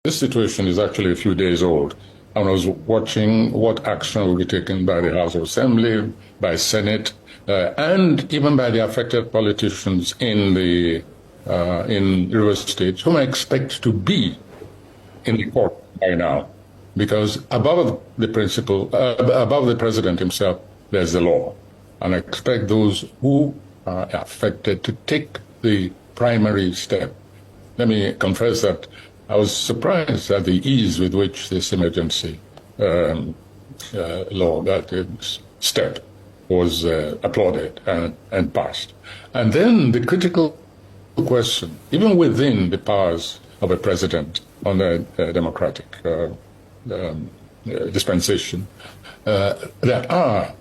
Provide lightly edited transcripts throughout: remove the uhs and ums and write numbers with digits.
This situation is actually a few days old. And I was watching what action will be taken by the House of Assembly, by Senate, and even by the affected politicians in Rivers State, whom I expect to be in the court by now. Because above the above the president himself, there's the law. And I expect those who are affected to take the primary step. Let me confess that I was surprised at the ease with which this emergency law, that step, was applauded and passed. And then the critical question, even within the powers of a president on a democratic dispensation, there are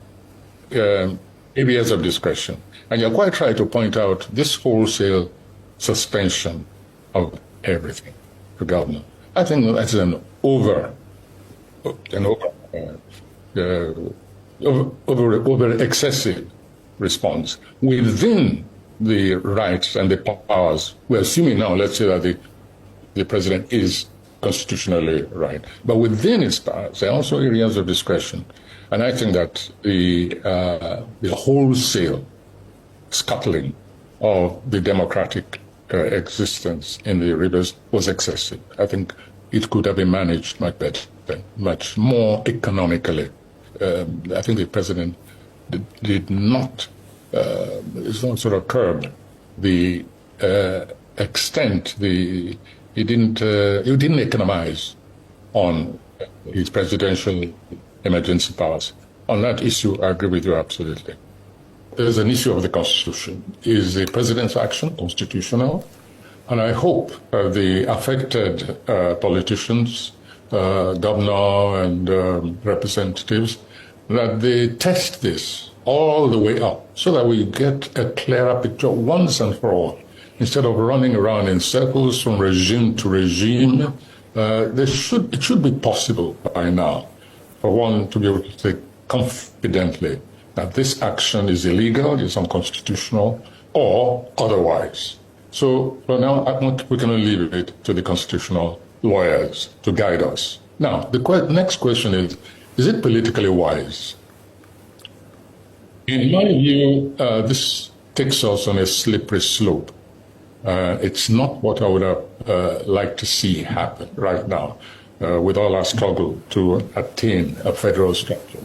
areas of discretion. And you're quite right to point out this wholesale suspension of everything to government. I think that's an over excessive response within the rights and the powers. We're assuming now, let's say that the president is constitutionally right, but within its powers, there are also areas of discretion. And I think that the wholesale scuttling of the democratic existence in the rivers was excessive. I think it could have been managed much better, much more economically. I think the president did not sort of curb the extent. He didn't economize on his presidential emergency powers. On that issue, I agree with you absolutely. There's an issue of the Constitution. Is the president's action constitutional? And I hope the affected politicians, governor and representatives, that they test this all the way up so that we get a clearer picture once and for all. Instead of running around in circles from regime to regime, it should be possible by now for one to be able to say confidently that this action is illegal, is unconstitutional, or otherwise. So now we can only leave it to the constitutional lawyers to guide us. Now, the next question is it politically wise? In my view, this takes us on a slippery slope. It's not what I would have liked to see happen right now with all our struggle to attain a federal structure.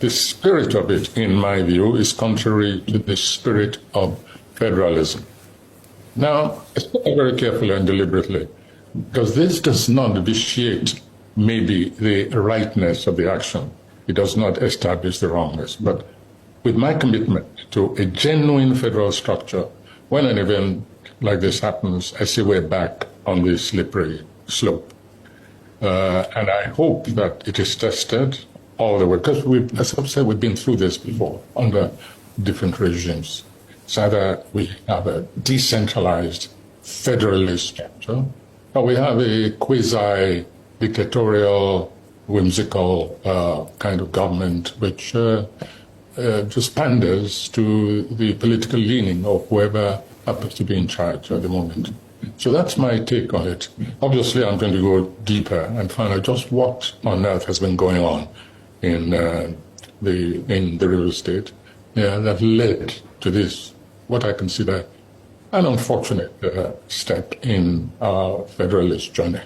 The spirit of it, in my view, is contrary to the spirit of federalism. Now, it's very carefully and deliberately, because this does not vitiate maybe the rightness of the action. It does not establish the wrongness. But with my commitment to a genuine federal structure, when an event like this happens, I say we're back on the slippery slope. And I hope that it is tested all the way, because as I've said, we've been through this before under different regimes. It's either we have a decentralized federalist structure, or we have a quasi-dictatorial, whimsical kind of government which just panders to the political leaning of whoever happens to be in charge at the moment. So that's my take on it. Obviously, I'm going to go deeper and find out just what on earth has been going on in the real estate that led to this, what I consider an unfortunate step in our federalist journey.